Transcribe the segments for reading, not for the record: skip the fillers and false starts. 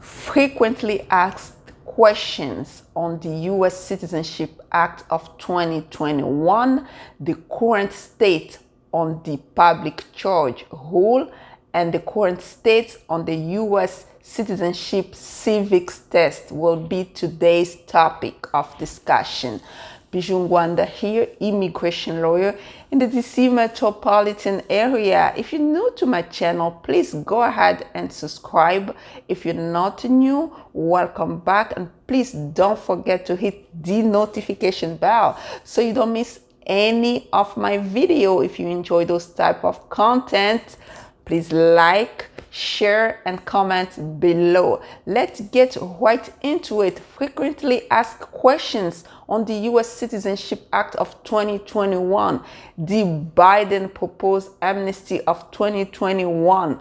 frequently asked questions on the U.S. Citizenship Act of 2021, the current state on the public charge rule, and the current state on the U.S. Citizenship Civics test will be today's topic of discussion. Bijoux Ngwanda here, immigration lawyer in the DC metropolitan area. If you're new to my channel, please go ahead and subscribe. If you're not new, welcome back, and please don't forget to hit the notification bell so you don't miss any of my video. If you enjoy those type of content, please like, share, and comment below. Let's get right into it. Frequently asked questions on the U.S. Citizenship Act of 2021, the Biden proposed amnesty of 2021.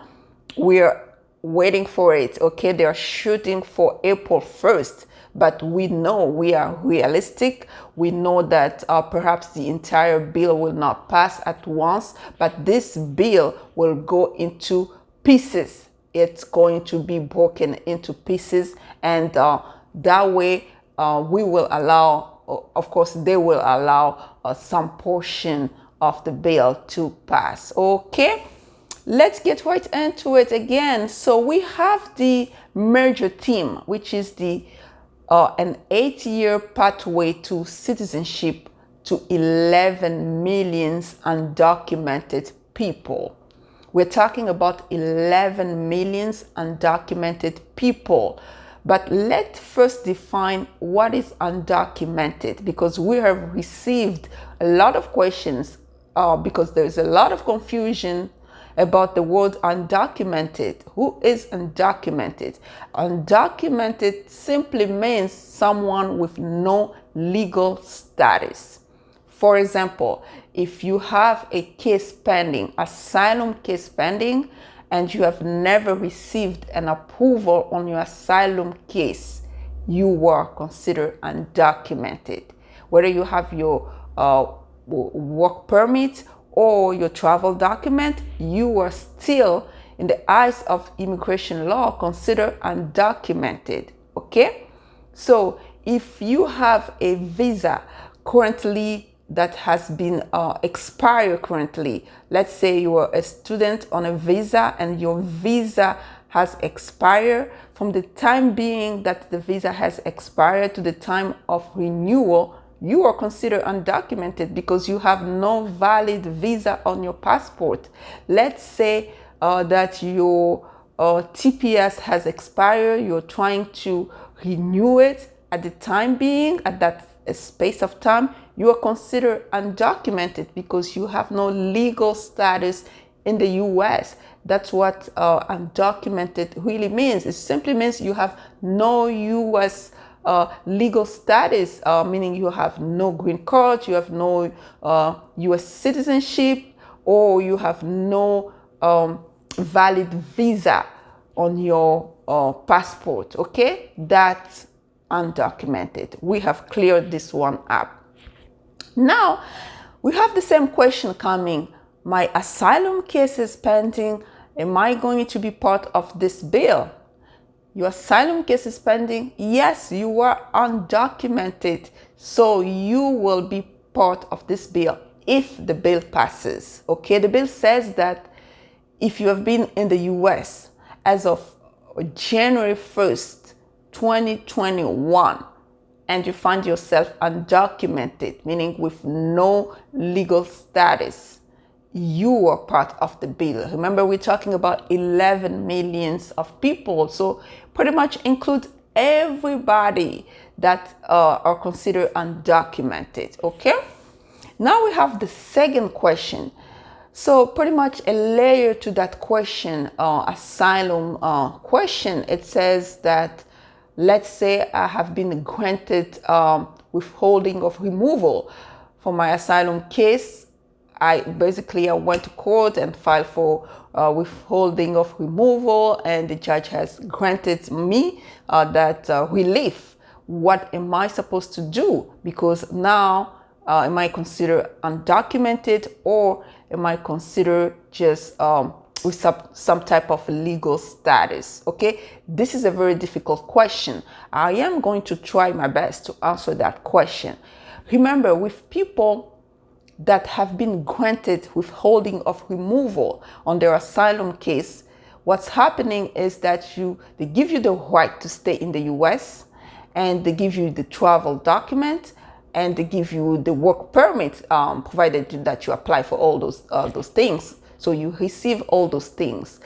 We're waiting for it, okay? They're shooting for April 1st. But we know, we are realistic. We know that perhaps the entire bill will not pass at once, but this bill will go into pieces. It's going to be broken into pieces, and that way we will allow, of course, they will allow some portion of the bill to pass. Okay, let's get right into it again. So we have the merger team, which is the an 8-year pathway to citizenship to 11 million undocumented people. We're talking about 11 million undocumented people. But let's first define what is undocumented, because we have received a lot of questions because there's a lot of confusion about the word undocumented. Who is undocumented? Undocumented simply means someone with no legal status. For example, if you have a case pending, asylum case pending, and you have never received an approval on your asylum case, you are considered undocumented. Whether you have your work permit or your travel document, you are still, in the eyes of immigration law, considered undocumented. Okay? So if you have a visa currently that has been expired currently, let's say you are a student on a visa and your visa has expired, from the time being that the visa has expired to the time of renewal, you are considered undocumented because you have no valid visa on your passport. Let's say that your TPS has expired, you're trying to renew it. At the time being, at that space of time, you are considered undocumented because you have no legal status in the US. That's what undocumented really means. It simply means you have no US legal status, meaning you have no green card, you have no U.S. citizenship, or you have no valid visa on your passport. Okay, that's undocumented. We have cleared this one up. Now we have the same question coming. My asylum case is pending. Am I going to be part of this bill? Your asylum case is pending. Yes, you are undocumented, so you will be part of this bill if the bill passes. Okay, the bill says that if you have been in the US as of January 1st, 2021, and you find yourself undocumented, meaning with no legal status, you are part of the bill. Remember, we're talking about 11 millions of people, so pretty much include everybody that are considered undocumented. Okay, now we have the second question. So pretty much a layer to that question, asylum question. It says that, let's say I have been granted withholding of removal for my asylum case. I went to court and filed for withholding of removal, and the judge has granted me that relief. What am I supposed to do? Because now am I considered undocumented, or am I considered just with some type of legal status. Okay, this is a very difficult question. I am going to try my best to answer that question. Remember, with people that have been granted withholding of removal on their asylum case, what's happening is that they give you the right to stay in the US, and they give you the travel document, and they give you the work permit, provided that you apply for all those things. So you receive all those things.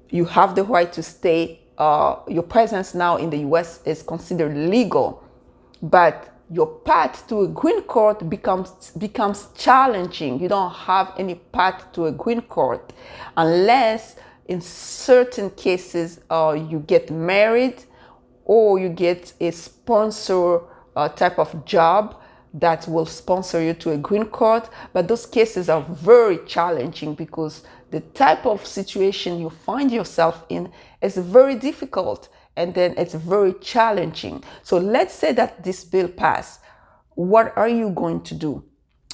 You have the right to stay. Your presence now in the US is considered legal, but your path to a green card becomes challenging. You don't have any path to a green card unless in certain cases you get married, or you get a sponsor type of job that will sponsor you to a green card. But those cases are very challenging because the type of situation you find yourself in is very difficult, and then it's very challenging. So let's say that this bill passed. What are you going to do?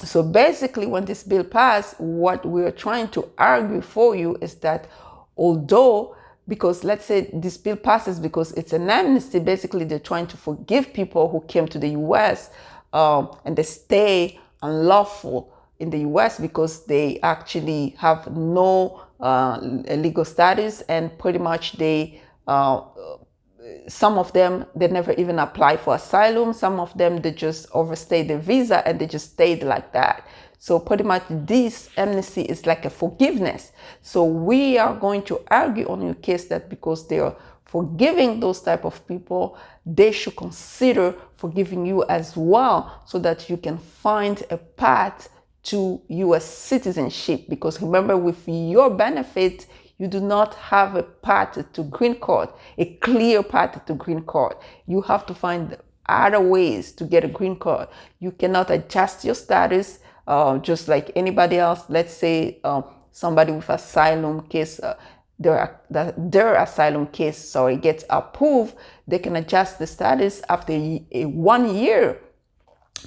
So basically, when this bill passed, what we're trying to argue for you is that although, because let's say this bill passes because it's an amnesty, basically they're trying to forgive people who came to the US and they stay unlawful in the US because they actually have no legal status, and pretty much some of them, they never even apply for asylum. Some of them, they just overstayed the visa and they just stayed like that. So pretty much this amnesty is like a forgiveness. So we are going to argue on your case that because they are forgiving those type of people, they should consider forgiving you as well, so that you can find a path to US citizenship. Because remember, with your benefit, you do not have a path to green card, a clear path to green card. You have to find other ways to get a green card. You cannot adjust your status just like anybody else. Let's say somebody with asylum case, their asylum case, gets approved, they can adjust the status after 1 year.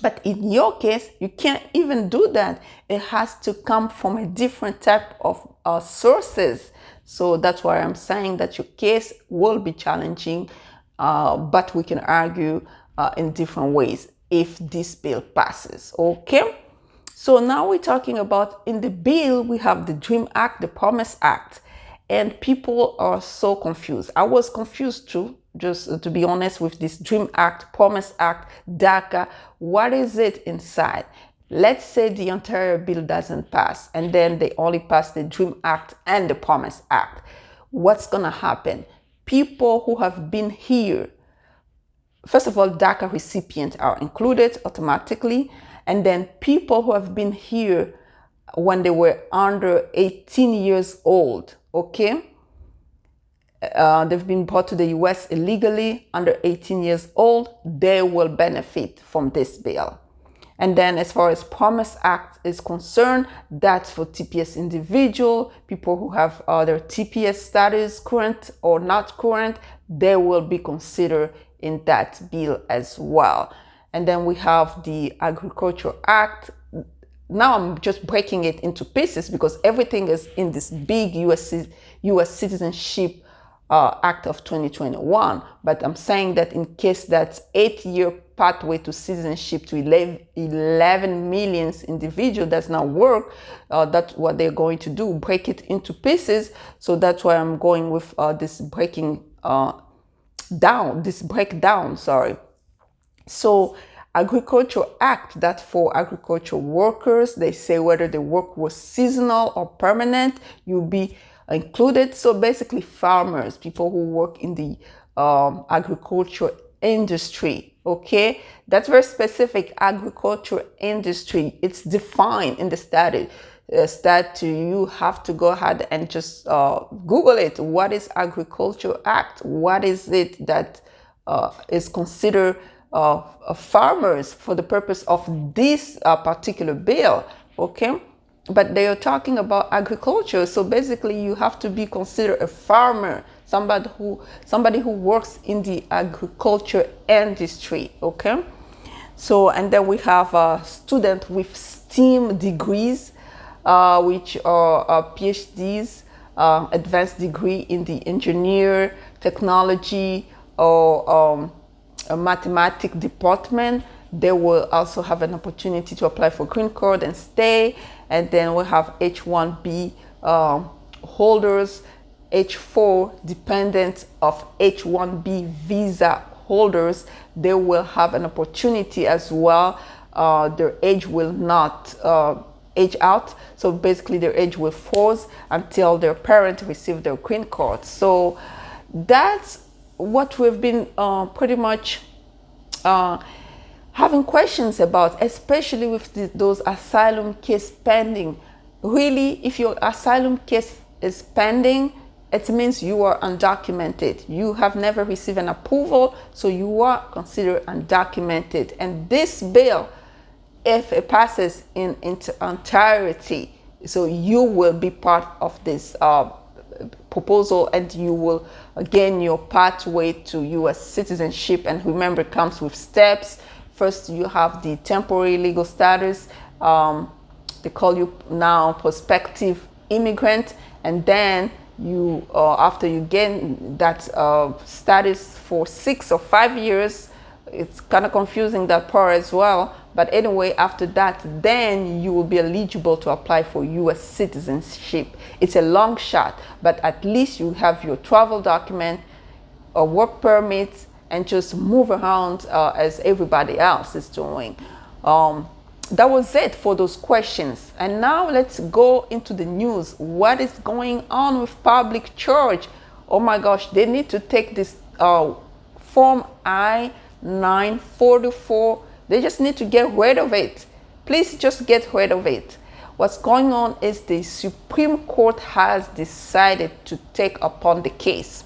But in your case, you can't even do that. It has to come from a different type of sources. So that's why I'm saying that your case will be challenging, but we can argue in different ways if this bill passes. Okay? So now we're talking about, in the bill, we have the DREAM Act, the Promise Act, and people are so confused. I was confused too, just to be honest, with this DREAM Act, Promise Act, DACA. What is it inside? Let's say the entire bill doesn't pass, and then they only pass the DREAM Act and the Promise Act. What's gonna happen? People who have been here, first of all, DACA recipients are included automatically, and then people who have been here when they were under 18 years old, okay? They've been brought to the US illegally, under 18 years old, they will benefit from this bill. And then as far as Promise Act is concerned, that's for TPS individual, people who have their TPS status current or not current, they will be considered in that bill as well. And then we have the Agriculture Act. Now I'm just breaking it into pieces because everything is in this big US Citizenship Act of 2021. But I'm saying that in case that 8-year pathway to citizenship to 11 million individuals does not work, that's what they're going to do, break it into pieces. So that's why I'm going with this breakdown. So Agriculture Act, that for agricultural workers, they say whether the work was seasonal or permanent, you'll be included. So basically farmers, people who work in the agriculture industry, okay? That's very specific, agriculture industry. It's defined in the statute. You have to go ahead and just Google it. What is Agriculture Act? What is it that is considered farmers for the purpose of this particular bill, okay? But they are talking about agriculture, so basically you have to be considered a farmer, somebody who works in the agriculture industry, okay? So, and then we have a student with STEAM degrees, which are PhDs, advanced degree in the engineer, technology, or a mathematics department, they will also have an opportunity to apply for green card and stay. And then we have H-1B holders, H-4 dependents of H-1B visa holders. They will have an opportunity as well. Their age will not age out. So basically their age will freeze until their parents receive their green card. So that's what we've been pretty much having questions about, especially with those asylum case pending. Really, if your asylum case is pending, it means you are undocumented. You have never received an approval, so you are considered undocumented. And this bill, if it passes in its entirety, so you will be part of this proposal, and you will gain your pathway to U.S. citizenship. And remember, it comes with steps. First, you have the temporary legal status. They call you now prospective immigrant, and then you after you gain that status for 6 or 5 years, it's kind of confusing, that part as well. But anyway, after that, then you will be eligible to apply for U.S. citizenship. It's a long shot, but at least you have your travel document, a work permit, and just move around as everybody else is doing. That was it for those questions. And now let's go into the news. What is going on with public charge? Oh my gosh, they need to take this Form I-944. They just need to get rid of it. Please just get rid of it. What's going on is the Supreme Court has decided to take upon the case,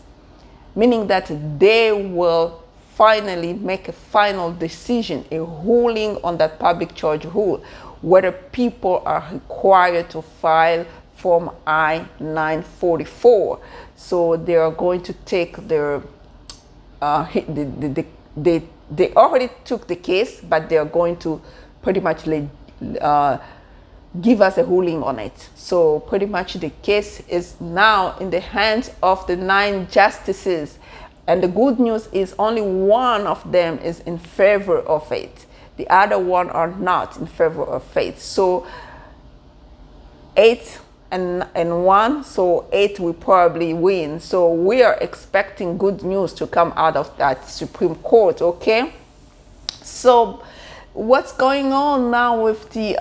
meaning that they will finally make a final decision, a ruling on that public charge rule, whether people are required to file Form I-944. So they are going to take their, they already took the case, but they are going to pretty much give us a ruling on it. So pretty much the case is now in the hands of the 9 justices. And the good news is only one of them is in favor of it. The other one are not in favor of it. So 8 and 1, so 8 will probably win. So we are expecting good news to come out of that Supreme Court, okay? So what's going on now with the,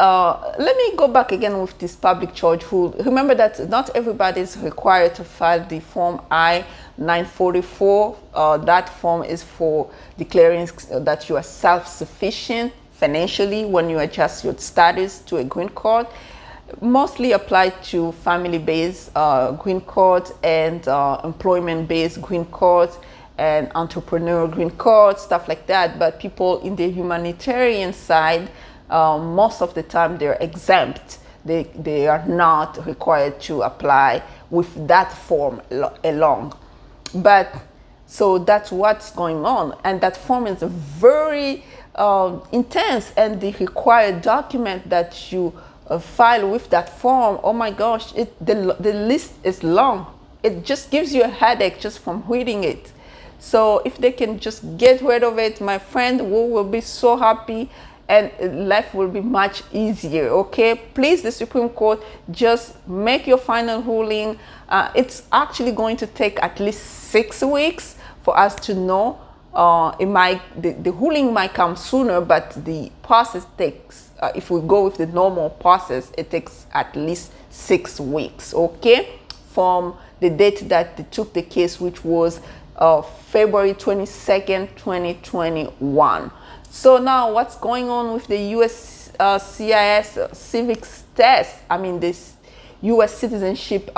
let me go back again with this public charge rule. Remember that not everybody is required to file the Form I-944. That form is for declaring that you are self-sufficient financially when you adjust your status to a green card. Mostly applied to family-based green card and employment-based green card and entrepreneur green card, stuff like that. But people in the humanitarian side, most of the time they're exempt. They are not required to apply with that form along. But so that's what's going on, and that form is very intense, and the required document that you file with that form, oh my gosh, the list is long. It just gives you a headache just from reading it. So if they can just get rid of it, my friend, we will be so happy and life will be much easier, okay? Please, the Supreme Court, just make your final ruling. It's actually going to take at least 6 weeks for us to know. The ruling might come sooner, but the process takes, if we go with the normal process, it takes at least 6 weeks, okay? From the date that they took the case, which was February 22nd, 2021. So now what's going on with the USCIS Civics test? I mean, this US citizenship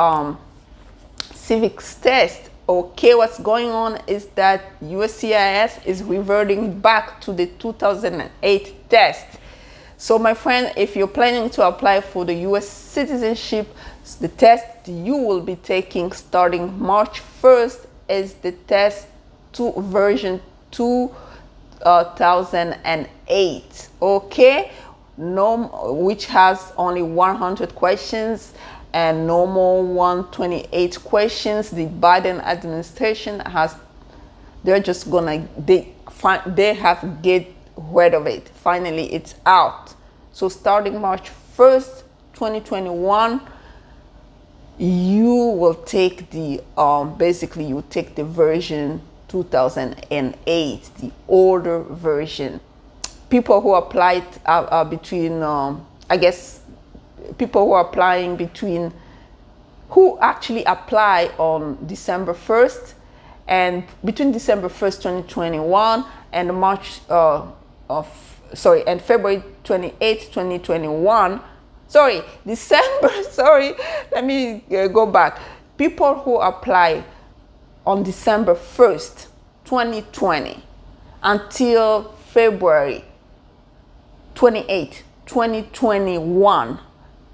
civics test. Okay, what's going on is that USCIS is reverting back to the 2008 test. So my friend, if you're planning to apply for the US citizenship, the test you will be taking starting March 1st is the test version 2008, okay? Which has only 100 questions, and no more 128 questions. The Biden administration they're just gonna, they have get rid of it. Finally, it's out. So starting March 1st, 2021, you will take the, basically you take the version 2008, the older version. People who applied between, I guess, people who are applying between, who actually apply on December 1st, and between December 1st, 2021 and and February 28th, 2021, December, let me go back. People who apply on December 1st, 2020 until February 28th, 2021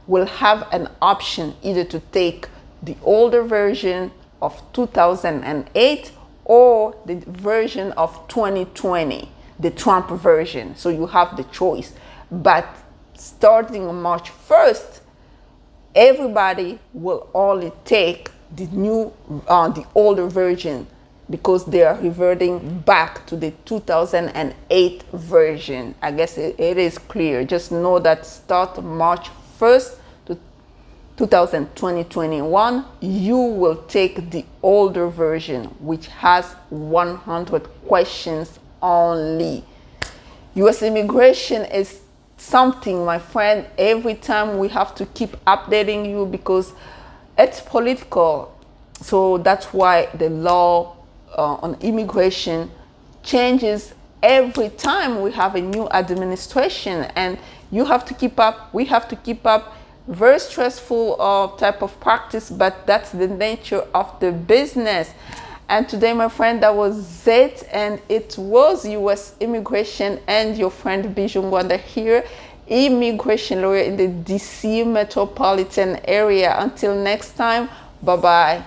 will have an option either to take the older version of 2008 or the version of 2020, the Trump version. So you have the choice. But starting on March 1st, everybody will only take the new, the older version, because they are reverting back to the 2008 version. I guess it is clear. Just know that start March 1st to 2021, you will take the older version, which has 100 questions only. U.S. immigration is something, my friend, every time we have to keep updating you because it's political. So that's why the law on immigration changes every time we have a new administration, and you have to keep up, we have to keep up. Very stressful type of practice, but that's the nature of the business. And today, my friend, that was it, and it was U.S. immigration and your friend Bijoux Ngwanda here, immigration lawyer in the DC metropolitan area. Until next time, bye bye.